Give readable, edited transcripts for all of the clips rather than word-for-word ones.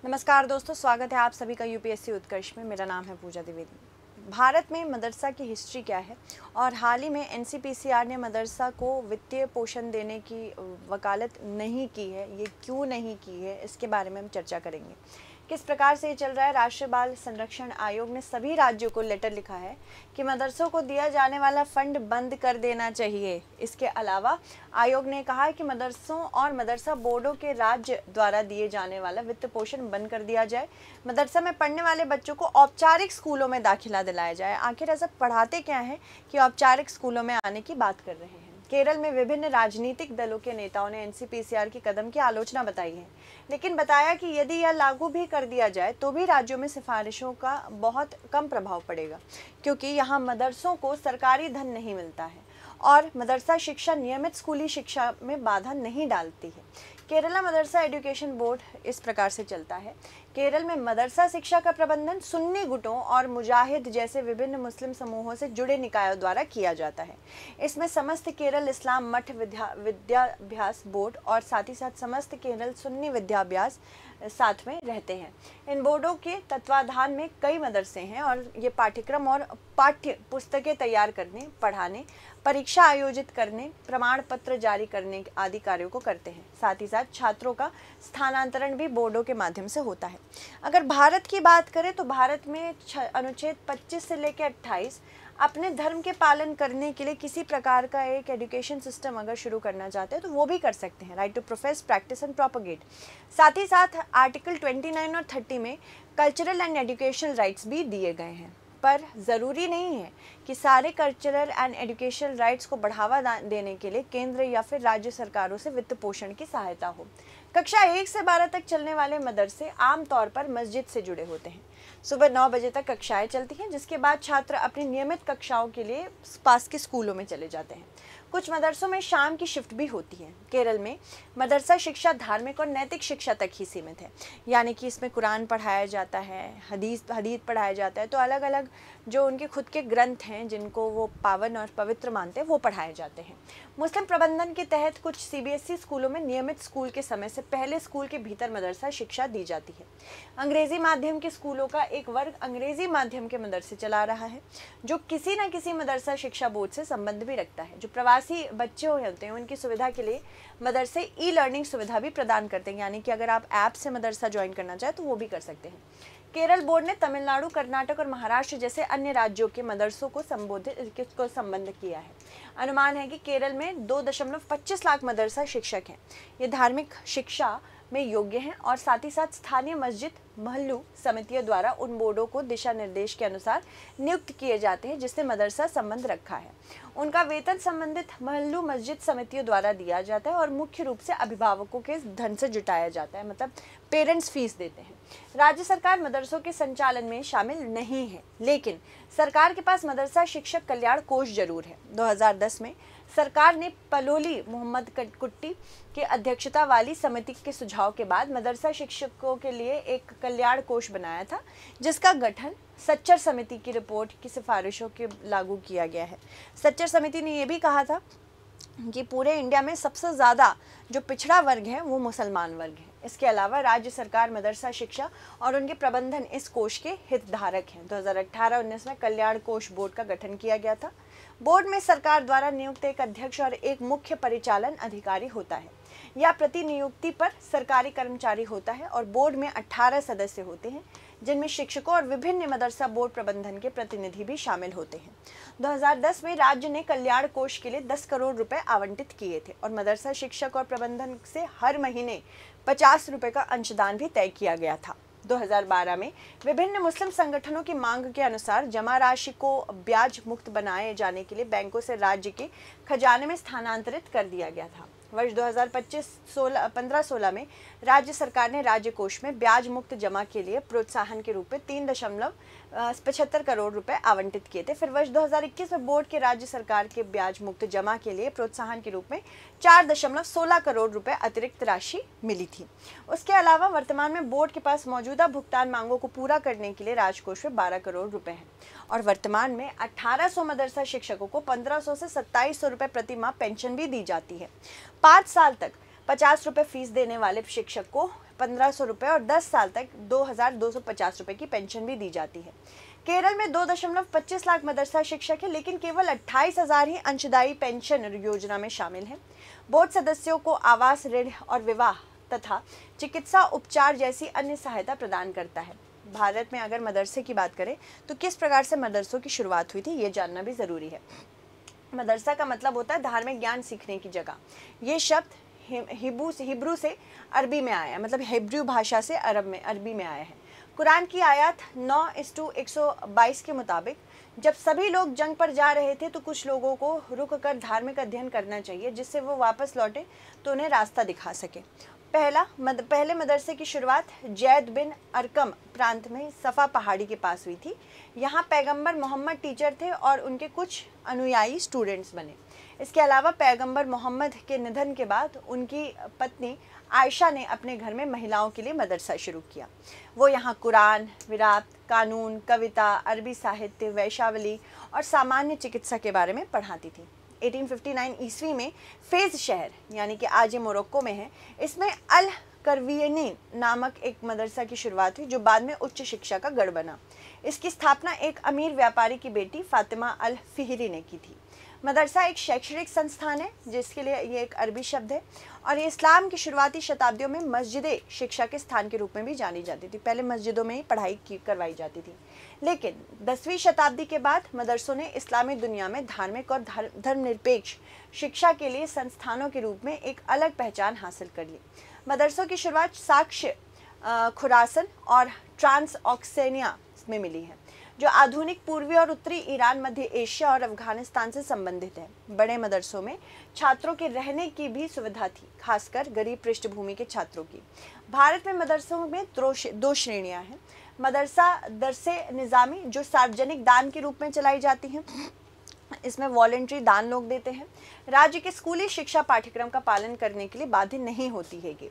नमस्कार दोस्तों, स्वागत है आप सभी का यूपीएससी उत्कर्ष में। मेरा नाम है पूजा द्विवेदी। भारत में मदरसा की हिस्ट्री क्या है और हाल ही में एनसीपीसीआर ने मदरसा को वित्तीय पोषण देने की वकालत नहीं की है, ये क्यों नहीं की है, इसके बारे में हम चर्चा करेंगे। किस प्रकार से ये चल रहा है। राष्ट्रीय बाल संरक्षण आयोग ने सभी राज्यों को लेटर लिखा है कि मदरसों को दिया जाने वाला फंड बंद कर देना चाहिए। इसके अलावा आयोग ने कहा है कि मदरसों और मदरसा बोर्डों के राज्य द्वारा दिए जाने वाला वित्त पोषण बंद कर दिया जाए। मदरसा में पढ़ने वाले बच्चों को औपचारिक स्कूलों में दाखिला दिलाया जाए। आखिर ऐसा पढ़ाते क्या है कि औपचारिक स्कूलों में आने की बात कर रहे हैं। केरल में विभिन्न राजनीतिक दलों के नेताओं ने एनसीपीसीआर के कदम की आलोचना बताई है, लेकिन बताया कि यदि यह लागू भी कर दिया जाए तो भी राज्यों में सिफारिशों का बहुत कम प्रभाव पड़ेगा, क्योंकि यहाँ मदरसों को सरकारी धन नहीं मिलता है और मदरसा शिक्षा नियमित स्कूली शिक्षा में बाधा नहीं डालती है। केरला मदरसा एजुकेशन बोर्ड इस प्रकार से चलता है। केरल में मदरसा शिक्षा का प्रबंधन सुन्नी गुटों और मुजाहिद जैसे विभिन्न मुस्लिम समूहों से जुड़े निकायों द्वारा किया जाता है। इसमें समस्त केरल इस्लाम मठ विद्याभ्यास बोर्ड और साथ ही साथ समस्त केरल सुन्नी विद्याभ्यास साथ में रहते हैं। इन बोर्डों के तत्वाधान में कई मदरसे हैं और ये पाठ्यक्रम और पाठ्य पुस्तकें तैयार करने, पढ़ाने, परीक्षा आयोजित करने, प्रमाण पत्र जारी करने आदि कार्यों को करते हैं। साथ ही साथ छात्रों का स्थानांतरण भी बोर्डों के माध्यम से होता है। अगर भारत की बात करें तो भारत में अनुच्छेद 25 से लेकर 28 अपने धर्म के पालन करने के लिए किसी प्रकार का एक एजुकेशन सिस्टम अगर शुरू करना चाहते हैं तो वो भी कर सकते हैं। Right to profess, practice and propagate. साथ ही साथ आर्टिकल 29 और 30 में कल्चरल एंड एजुकेशनल राइट्स भी दिए गए हैं, पर ज़रूरी नहीं है कि सारे कल्चरल एंड एजुकेशनल राइट्स को बढ़ावा देने के लिए केंद्र या फिर राज्य सरकारों से वित्त पोषण की सहायता हो। कक्षा 1 से 12 तक चलने वाले मदरसे आमतौर पर मस्जिद से जुड़े होते हैं। सुबह 9 बजे तक कक्षाएं चलती हैं, जिसके बाद छात्र अपनी नियमित कक्षाओं के लिए पास के स्कूलों में चले जाते हैं। कुछ मदरसों में शाम की शिफ्ट भी होती है। केरल में मदरसा शिक्षा धार्मिक और नैतिक शिक्षा तक ही सीमित है, यानी कि इसमें कुरान पढ़ाया जाता है, हदीस पढ़ाया जाता है, तो अलग अलग जो उनके खुद के ग्रंथ हैं जिनको वो पावन और पवित्र मानते हैं वो पढ़ाए जाते हैं। मुस्लिम प्रबंधन के तहत कुछ सीबीएसई स्कूलों में नियमित स्कूल के समय से पहले स्कूल के भीतर मदरसा शिक्षा दी जाती है। अंग्रेजी माध्यम के स्कूलों का एक वर्ग अंग्रेजी माध्यम के मदरसे चला रहा है, जो किसी न किसी मदरसा शिक्षा बोर्ड से संबंध भी रखता है। जो प्रवासी बच्चे होते हैं उनकी सुविधा के लिए मदरसे ई लर्निंग सुविधा भी प्रदान करते हैं, यानी कि अगर आप ऐप से मदरसा ज्वाइन करना चाहें तो वो भी कर सकते हैं। केरल बोर्ड ने तमिलनाडु, कर्नाटक और महाराष्ट्र जैसे अन्य राज्यों के मदरसों को संबंध किया है। अनुमान है कि केरल में 2.25 लाख मदरसा शिक्षक हैं। ये धार्मिक शिक्षा में योग्य हैं और साथ ही साथ स्थानीय मस्जिद महल्लू समितियों द्वारा उन बोर्डों को दिशा निर्देश के अनुसार नियुक्त किए जाते हैं जिससे मदरसा संबंध रखा है। उनका वेतन संबंधित महल्लू मस्जिद समितियों द्वारा दिया जाता है और मुख्य रूप से अभिभावकों के धन से जुटाया जाता है, मतलब पेरेंट्स फीस देते हैं। राज्य सरकार मदरसों के संचालन में शामिल नहीं है, लेकिन सरकार के पास मदरसा शिक्षक कल्याण कोष जरूर है। 2010 में सरकार ने पलोली मोहम्मद कुट्टी की अध्यक्षता वाली समिति के सुझाव के बाद मदरसा शिक्षकों के लिए एक कल्याण कोष बनाया था, जिसका गठन सच्चर समिति की रिपोर्ट की सिफारिशों के लागू किया गया है। सच्चर समिति ने यह भी कहा था कि पूरे इंडिया में सबसे ज़्यादा जो पिछड़ा वर्ग है वो मुसलमान वर्ग है। इसके अलावा राज्य सरकार मदरसा शिक्षा और उनके प्रबंधन इस कोष के हितधारक हैं। 2018-19 में कल्याण कोष बोर्ड का गठन किया गया था। बोर्ड में सरकार द्वारा नियुक्त एक अध्यक्ष और एक मुख्य परिचालन अधिकारी होता है या प्रतिनियुक्ति पर सरकारी कर्मचारी होता है और बोर्ड में 18 सदस्य होते हैं, जिनमें शिक्षकों और विभिन्न मदरसा बोर्ड प्रबंधन के प्रतिनिधि भी शामिल होते हैं। 2010 में राज्य ने कल्याण कोष के लिए 10 करोड़ रुपए आवंटित किए थे और मदरसा शिक्षक और प्रबंधन से हर महीने 50 रुपए का अंशदान भी तय किया गया था। 2012 में विभिन्न मुस्लिम संगठनों की मांग के अनुसार जमा राशि को ब्याज मुक्त बनाए जाने के लिए बैंकों से राज्य के खजाने में स्थानांतरित कर दिया गया था। वर्ष 2015-16 में राज्य सरकार ने राज्य कोष में ब्याज मुक्त जमा के लिए प्रोत्साहन के रूप में 3.75 करोड़ रुपए आवंटित किए थे। फिर वर्ष 2021 में बोर्ड के राज्य सरकार के ब्याज मुक्त जमा के लिए प्रोत्साहन के रूप में 4.16 करोड़ रुपए अतिरिक्त राशि मिली थी। उसके अलावा वर्तमान में बोर्ड के पास मौजूदा भुगतान मांगों को पूरा करने के लिए राजकोष में 12 करोड़ रुपए हैं और वर्तमान में 1800 मदरसा शिक्षकों को 1500 से 2700 रुपए प्रति माह पेंशन भी दी जाती है। 5 साल तक ₹50 फीस देने वाले शिक्षक को 1500 रुपये और 10 साल तक 2250 रुपये की पेंशन भी दी जाती है। केरल में 2.25 लाख मदरसा शिक्षक है, लेकिन केवल 28,000 ही अंशदायी पेंशन योजना में शामिल हैं। बोर्ड सदस्यों को आवास, ऋण और विवाह तथा चिकित्सा उपचार जैसी अन्य सहायता प्रदान करता है। भारत में अगर मदरसे की बात करें तो किस प्रकार से मदरसों की शुरुआत हुई थी, ये जानना भी ज़रूरी है। मदरसा का मतलब होता है धार्मिक ज्ञान सीखने की जगह। ये शब्द हिब्रू से अरबी में आया है, मतलब हिब्रू भाषा से अरबी में आया है। कुरान की आयत 9:122 के मुताबिक जब सभी लोग जंग पर जा रहे थे तो कुछ लोगों को रुक कर धार्मिक अध्ययन करना चाहिए, जिससे वो वापस लौटे तो उन्हें रास्ता दिखा सके। पहले मदरसे की शुरुआत जैद बिन अरकम प्रांत में सफ़ा पहाड़ी के पास हुई थी। यहाँ पैगंबर मोहम्मद टीचर थे और उनके कुछ अनुयायी स्टूडेंट्स बने। इसके अलावा पैगंबर मोहम्मद के निधन के बाद उनकी पत्नी आयशा ने अपने घर में महिलाओं के लिए मदरसा शुरू किया। वो यहाँ कुरान, विरात, कानून, कविता, अरबी साहित्य, वैश्यावली और सामान्य चिकित्सा के बारे में पढ़ाती थी। 1859 ईस्वी में फेज शहर, यानी कि आज ये मोरक्को में है, इसमें अल करवियनीन नामक एक मदरसा की शुरुआत हुई, जो बाद में उच्च शिक्षा का गढ़ बना। इसकी स्थापना एक अमीर व्यापारी की बेटी फातिमा अल फिहरी ने की थी। मदरसा एक शैक्षणिक संस्थान है, जिसके लिए ये एक अरबी शब्द है, और ये इस्लाम की शुरुआती शताब्दियों में मस्जिदें शिक्षा के स्थान के रूप में भी जानी जाती थी। पहले मस्जिदों में ही पढ़ाई करवाई जाती थी, लेकिन 10वीं शताब्दी के बाद मदरसों ने इस्लामी दुनिया में धार्मिक और धर्मनिरपेक्ष शिक्षा के लिए संस्थानों के रूप में एक अलग पहचान हासिल कर ली। मदरसों की शुरुआत साक्ष्य, खुरासन और ट्रांसऑक्सेनिया में मिली है, जो आधुनिक पूर्वी और उत्तरी ईरान, मध्य एशिया और अफगानिस्तान से संबंधित है। बड़े मदरसों में छात्रों के रहने की भी सुविधा थी, खासकर गरीब पृष्ठभूमि के छात्रों की। भारत में मदरसों में दो श्रेणियां हैं। मदरसा दरसे निज़ामी, जो सार्वजनिक दान के रूप में चलाई जाती हैं, इसमें वॉलेंट्री दान लोग देते हैं। राज्य के स्कूली शिक्षा पाठ्यक्रम का पालन करने के लिए बाध्य नहीं होती है।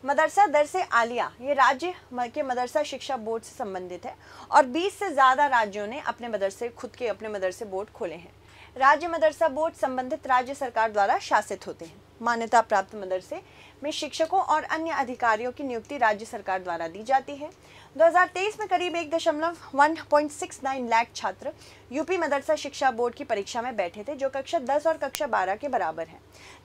मदरसा दरसे आलिया, ये राज्य के मदरसा शिक्षा बोर्ड से संबंधित है और 20 से ज़्यादा राज्यों ने खुद के अपने मदरसे बोर्ड खोले हैं। राज्य मदरसा बोर्ड संबंधित राज्य सरकार द्वारा शासित होते हैं। मान्यता प्राप्त मदरसे में शिक्षकों और अन्य अधिकारियों की नियुक्ति राज्य सरकार द्वारा दी जाती है। 2023 में करीब 1.69 लाख छात्र यूपी मदरसा शिक्षा बोर्ड की परीक्षा में बैठे थे, जो कक्षा 10 और कक्षा 12 के बराबर है।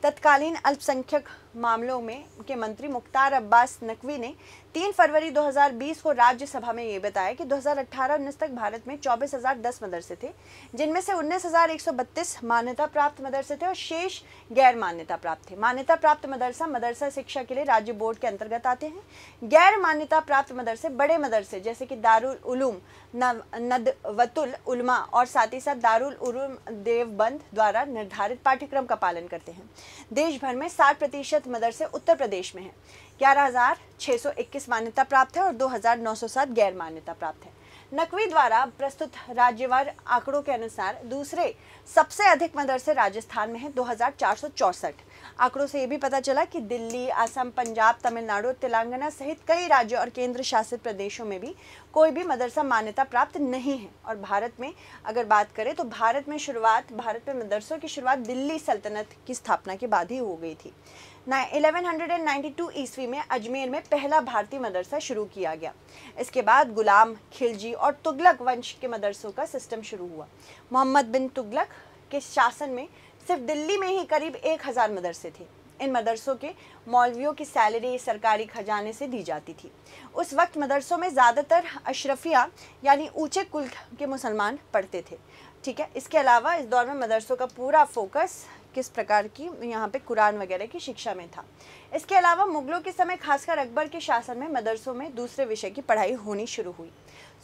तत्कालीन अल्पसंख्यक मामलों के मंत्री मुख्तार अब्बास नकवी ने 3 फरवरी 2020 को राज्यसभा में ये बताया कि 2018-19 तक भारत में 24,010 मदरसे थे, जिनमें से 19,132 मान्यता प्राप्त मदरसे थे और शेष गैर मान्यता प्राप्त थे। मान्यता प्राप्त मदरसा शिक्षा के लिए राज्य बोर्ड के अंतर्गत आते हैं। गैर मान्यता प्राप्त मदरसे बड़े मदरसे जैसे कि दारुल उलूम नदवतुल उलमा और साथ ही साथ दारुल उलूम देवबंद द्वारा निर्धारित पाठ्यक्रम का पालन करते हैं। देश भर में 60% मदरसे उत्तर प्रदेश में हैं। 11,621 मान्यता प्राप्त है और 2,907 गैर मान्यता प्राप्त है। नकवी द्वारा प्रस्तुत राज्यवार आंकड़ों के अनुसार दूसरे सबसे अधिक मदरसे राजस्थान में हैं, 2,464। आंकड़ों से ये भी पता चला कि दिल्ली, असम, पंजाब, तमिलनाडु, तेलंगाना सहित कई राज्यों और केंद्र शासित प्रदेशों में भी कोई भी मदरसा मान्यता प्राप्त नहीं है। और भारत में अगर बात करें तो भारत में मदरसों की शुरुआत दिल्ली सल्तनत की स्थापना के बाद ही हो गई थी। 1192 ईस्वी में अजमेर में पहला भारतीय मदरसा शुरू किया गया। इसके बाद गुलाम, खिलजी और तुगलक वंश के मदरसों का सिस्टम शुरू हुआ। मोहम्मद बिन तुगलक के शासन में सिर्फ दिल्ली में ही करीब 1,000 मदरसे थे। इन मदरसों के मौलवियों की सैलरी सरकारी खजाने से दी जाती थी। उस वक्त मदरसों में ज़्यादातर अशरफिया यानी ऊंचे कुल के मुसलमान पढ़ते थे। ठीक है, इसके अलावा इस दौर में मदरसों का पूरा फोकस किस प्रकार की यहाँ पे कुरान वगैरह की शिक्षा में था। इसके अलावा मुगलों के समय खासकर अकबर के शासन में मदरसों में दूसरे विषय की पढ़ाई होनी शुरू हुई।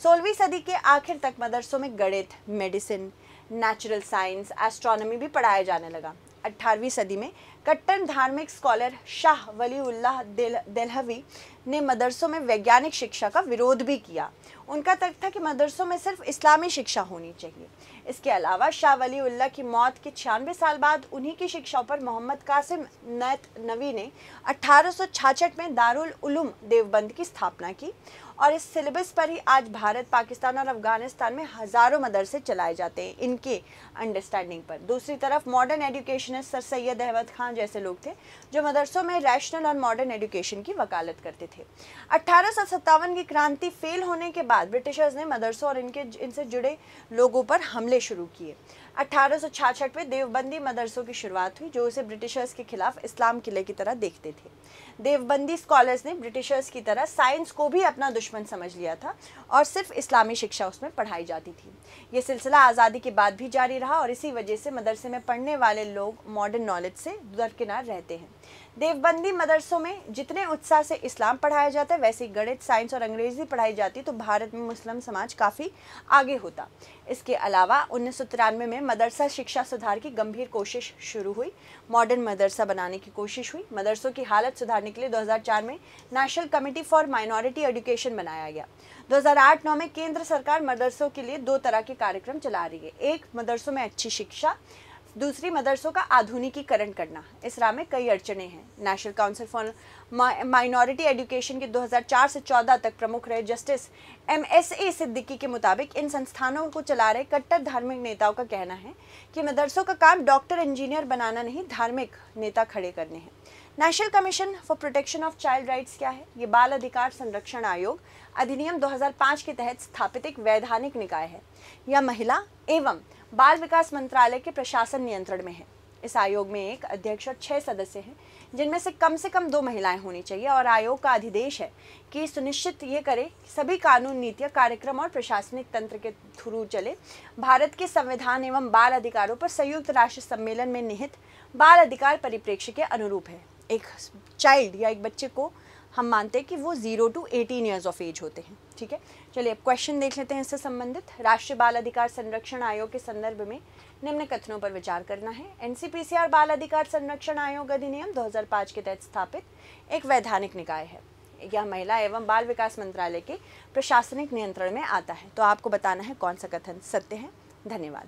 16वीं सदी के आखिर तक मदरसों में गणित, मेडिसिन, नेचुरल साइंस, एस्ट्रोनॉमी भी पढ़ाया जाने लगा। 18वीं सदी में कट्टर धार्मिक स्कॉलर शाह वलीउल्लाह देहलवी ने मदरसों में वैज्ञानिक शिक्षा का विरोध भी किया। उनका तर्क था कि मदरसों में सिर्फ इस्लामी शिक्षा होनी चाहिए। इसके अलावा शाह वली उल्लाह की मौत के 96 साल बाद उन्हीं की शिक्षाओं पर मोहम्मद कासिम नैतनवी ने 1866 में दारुल उलूम देवबंद की स्थापना की और इस सिलेबस पर ही आज भारत, पाकिस्तान और अफगानिस्तान में हजारों मदरसे चलाए जाते हैं इनके अंडरस्टैंडिंग पर। दूसरी तरफ modern educationist sir Syed Ahmad Khan जैसे लोग थे जो मदरसों में रैशनल और मॉडर्न एजुकेशन की वकालत करते थे। 1857 की क्रांति फेल होने के बाद ब्रिटिशर्स ने मदरसों और इनसे जुड़े लोगों पर हमले शुरू किए। 1866 में देवबंदी मदरसों की शुरुआत हुई जो उसे ब्रिटिशर्स के खिलाफ इस्लाम किले की तरह देखते थे। देवबंदी स्कॉलर्स ने ब्रिटिशर्स की तरह साइंस को भी अपना दुश्मन समझ लिया था और सिर्फ इस्लामी शिक्षा उसमें पढ़ाई जाती थी। ये सिलसिला आज़ादी के बाद भी जारी रहा और इसी वजह से मदरसे में पढ़ने वाले लोग मॉडर्न नॉलेज से दरकिनार रहते हैं। देवबंदी मदरसों में जितने उत्साह से इस्लाम पढ़ाया जाता है वैसे गणित, साइंस और अंग्रेजी पढ़ाई जाती तो भारत में मुस्लिम समाज काफ़ी आगे होता। इसके अलावा 1993 में मदरसा शिक्षा सुधार की गंभीर कोशिश शुरू हुई। मॉडर्न मदरसा बनाने की कोशिश हुई। मदरसों की हालत सुधारने के लिए 2004 में national committee for minority education बनाया गया। 2008-9 में केंद्र सरकार मदरसों के लिए 2 तरह के कार्यक्रम चला रही है। एक, मदरसों में अच्छी शिक्षा, दूसरी, मदरसों का आधुनिकीकरण करना। इस राह में कई अड़चने हैं। National council for minority education के 2004 से 14 तक प्रमुख रहे जस्टिस MSA सिद्दीकी के मुताबिक इन संस्थानों को चला रहे कट्टर धार्मिक नेताओं का कहना है कि मदरसों का काम डॉक्टर, इंजीनियर बनाना नहीं, धार्मिक नेता खड़े करने हैं। National commission for protection of child rights क्या है? ये बाल अधिकार संरक्षण आयोग अधिनियम 2005 के तहत स्थापित एक वैधानिक निकाय है। यह महिला एवं बाल विकास मंत्रालय के प्रशासन नियंत्रण में है। इस आयोग में एक अध्यक्ष और 6 सदस्य हैं जिनमें से कम 2 महिलाएं होनी चाहिए और आयोग का अधिदेश है कि सुनिश्चित ये करे कि सभी कानून, नीतियां, कार्यक्रम और प्रशासनिक तंत्र के थ्रू चले। भारत के संविधान एवं बाल अधिकारों पर संयुक्त राष्ट्र सम्मेलन में निहित बाल अधिकार परिप्रेक्ष्य के अनुरूप है। एक चाइल्ड या एक बच्चे को हम मानते हैं कि वो 0 to 18 ईयर्स ऑफ एज होते हैं। ठीक है, चलिए अब क्वेश्चन देख लेते हैं इससे संबंधित। राष्ट्रीय बाल अधिकार संरक्षण आयोग के संदर्भ में निम्न कथनों पर विचार करना है। NCPCR बाल अधिकार संरक्षण आयोग अधिनियम 2005 के तहत स्थापित एक वैधानिक निकाय है। यह महिला एवं बाल विकास मंत्रालय के प्रशासनिक नियंत्रण में आता है। तो आपको बताना है कौन सा कथन सत्य है। धन्यवाद।